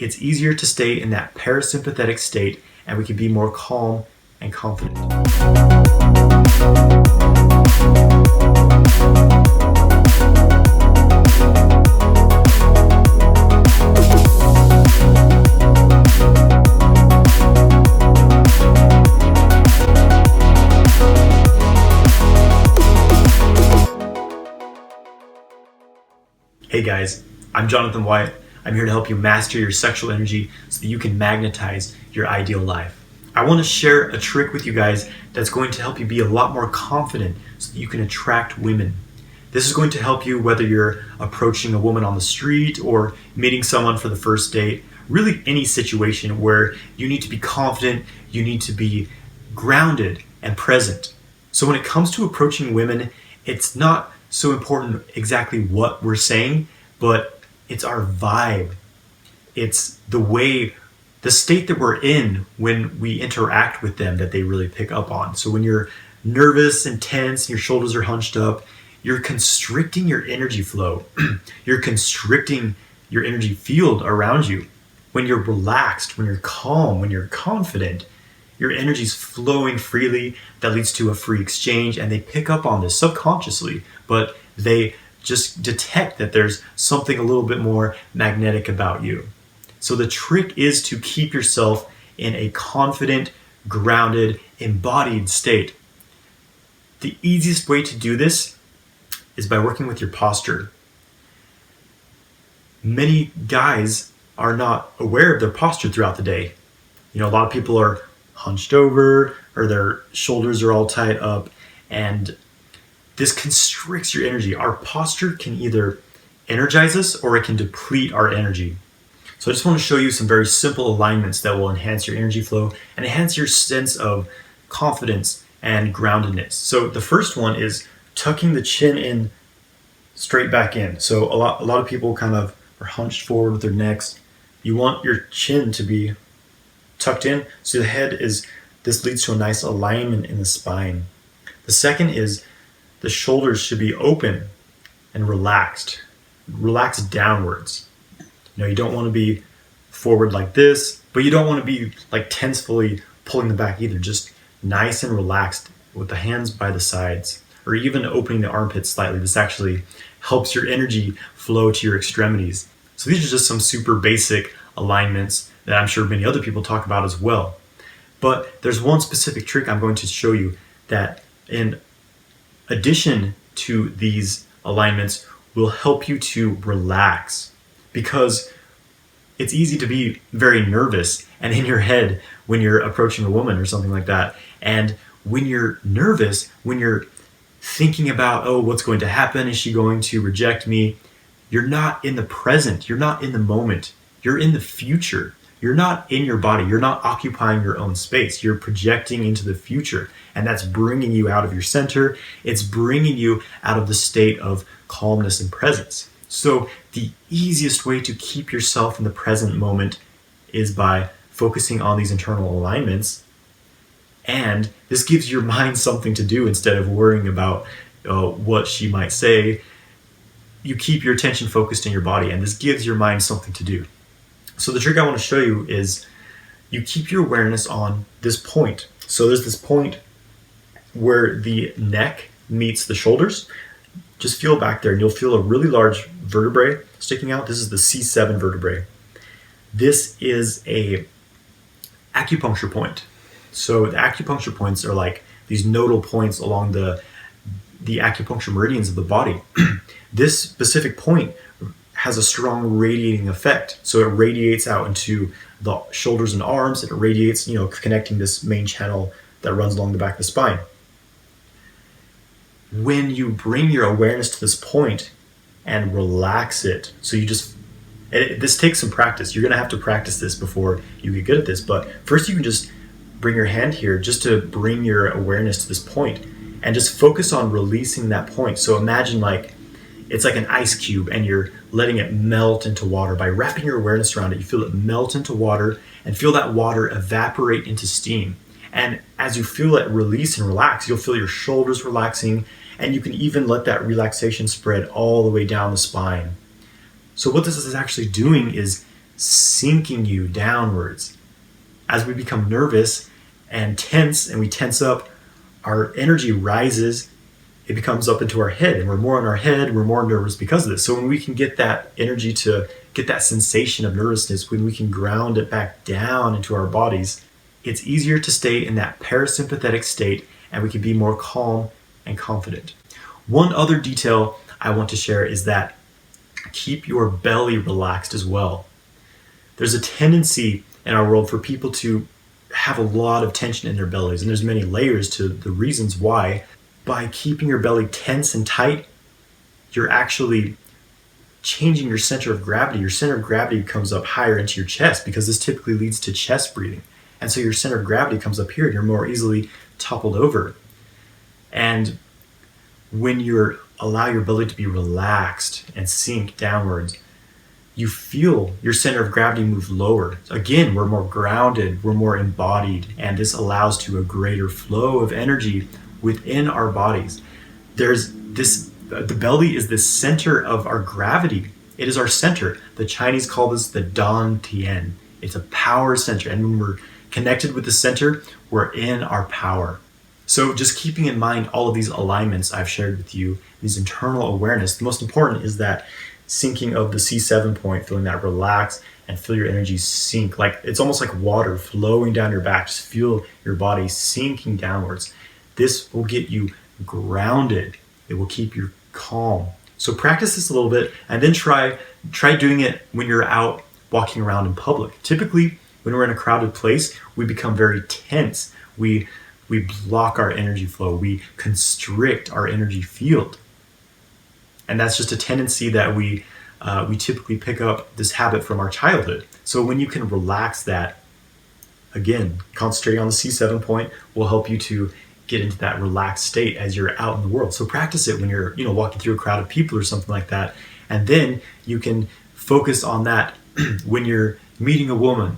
it's easier to stay in that parasympathetic state, and we can be more calm and confident. Hey guys, I'm Jonathan Wyatt. I'm here to help you master your sexual energy so that you can magnetize your ideal life. I want to share a trick with you guys that's going to help you be a lot more confident so that you can attract women. This is going to help you whether you're approaching a woman on the street or meeting someone for the first date, really any situation where you need to be confident, you need to be grounded and present. So when it comes to approaching women, it's not so important exactly what we're saying, but it's our vibe. It's the state that we're in when we interact with them that they really pick up on. So when you're nervous and tense and your shoulders are hunched up, you're constricting your energy flow. You're constricting your energy field around you. When you're relaxed, when you're calm, when you're confident, your energy's flowing freely. That leads to a free exchange, and they pick up on this subconsciously, but they just detect that there's something a little bit more magnetic about you. So the trick is to keep yourself in a confident, grounded, embodied state. The easiest way to do this is by working with your posture. Many guys are not aware of their posture throughout the day. A lot of people are hunched over or their shoulders are all tied up, and this constricts your energy. Our posture can either energize us or it can deplete our energy. So I just want to show you some very simple alignments that will enhance your energy flow and enhance your sense of confidence and groundedness. So the first one is tucking the chin in straight back in. So a lot of people kind of are hunched forward with their necks. You want your chin to be tucked in so this leads to a nice alignment in the spine. The second is the shoulders should be open and relaxed downwards. You don't want to be forward like this, but you don't want to be like tensely pulling them back either. Just nice and relaxed with the hands by the sides, or even opening the armpits slightly. This actually helps your energy flow to your extremities. So these are just some super basic alignments that I'm sure many other people talk about as well. But there's one specific trick I'm going to show you that, in addition to these alignments, will help you to relax, because it's easy to be very nervous and in your head when you're approaching a woman or something like that. And when you're nervous, when you're thinking about, oh, what's going to happen? Is she going to reject me? You're not in the present. You're not in the moment. You're in the future. You're not in your body. You're not occupying your own space. You're projecting into the future. And that's bringing you out of your center. It's bringing you out of the state of calmness and presence. So the easiest way to keep yourself in the present moment is by focusing on these internal alignments. And this gives your mind something to do instead of worrying about what she might say. You keep your attention focused in your body, and this gives your mind something to do. So the trick I want to show you is you keep your awareness on this point. So there's this point where the neck meets the shoulders. Just feel back there and you'll feel a really large vertebrae sticking out. This is the C7 vertebrae. This is a acupuncture point. So the acupuncture points are like these nodal points along the acupuncture meridians of the body. This specific point has a strong radiating effect. So it radiates out into the shoulders and arms. It radiates, connecting this main channel that runs along the back of the spine. When you bring your awareness to this point and relax it, so this takes some practice. You're going to have to practice this before you get good at this. But first you can just bring your hand here just to bring your awareness to this point and just focus on releasing that point. So imagine it's like an ice cube and you're letting it melt into water. By wrapping your awareness around it, you feel it melt into water and feel that water evaporate into steam. And as you feel it release and relax, you'll feel your shoulders relaxing, and you can even let that relaxation spread all the way down the spine. So what this is actually doing is sinking you downwards. As we become nervous and tense and we tense up, our energy rises. It becomes up into our head, and we're more in our head, we're more nervous because of this. So when we can get that energy to get that sensation of nervousness, when we can ground it back down into our bodies, it's easier to stay in that parasympathetic state, and we can be more calm and confident. One other detail I want to share is that keep your belly relaxed as well. There's a tendency in our world for people to have a lot of tension in their bellies, and there's many layers to the reasons why. By keeping your belly tense and tight, you're actually changing your center of gravity. Your center of gravity comes up higher into your chest, because this typically leads to chest breathing. And so your center of gravity comes up here and you're more easily toppled over. And when you allow your belly to be relaxed and sink downwards, you feel your center of gravity move lower. Again, we're more grounded, we're more embodied, and this allows to a greater flow of energy within our bodies. The belly is the center of our gravity. It is our center. The Chinese call this the Dan Tian. It's a power center. And when we're connected with the center, we're in our power. So just keeping in mind all of these alignments I've shared with you, these internal awareness, the most important is that sinking of the C7 point, feeling that relax and feel your energy sink. Like it's almost like water flowing down your back. Just feel your body sinking downwards. This will get you grounded. It will keep you calm. So practice this a little bit, and then try doing it when you're out walking around in public. Typically, when we're in a crowded place, we become very tense. We block our energy flow. We constrict our energy field. And that's just a tendency that we typically pick up this habit from our childhood. So when you can relax that, again, concentrating on the C7 point will help you to get into that relaxed state as you're out in the world. So practice it when you're, walking through a crowd of people or something like that. And then you can focus on that when you're meeting a woman.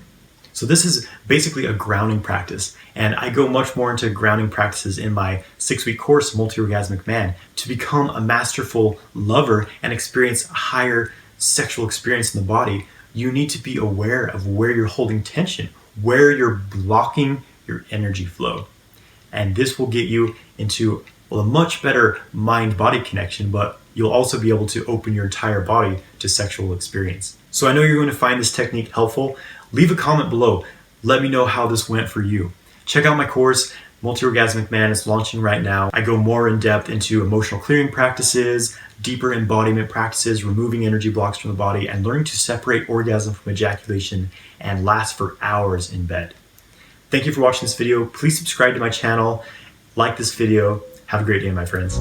So this is basically a grounding practice. And I go much more into grounding practices in my 6-week course, Multi-Orgasmic Man, to become a masterful lover and experience a higher sexual experience in the body. You need to be aware of where you're holding tension, where you're blocking your energy flow. And this will get you into a much better mind-body connection, but you'll also be able to open your entire body to sexual experience. So I know you're going to find this technique helpful. Leave a comment below. Let me know how this went for you. Check out my course, Multi-Orgasmic Man is launching right now. I go more in depth into emotional clearing practices, deeper embodiment practices, removing energy blocks from the body, and learning to separate orgasm from ejaculation and last for hours in bed. Thank you for watching this video. Please subscribe to my channel, like this video. Have a great day, my friends.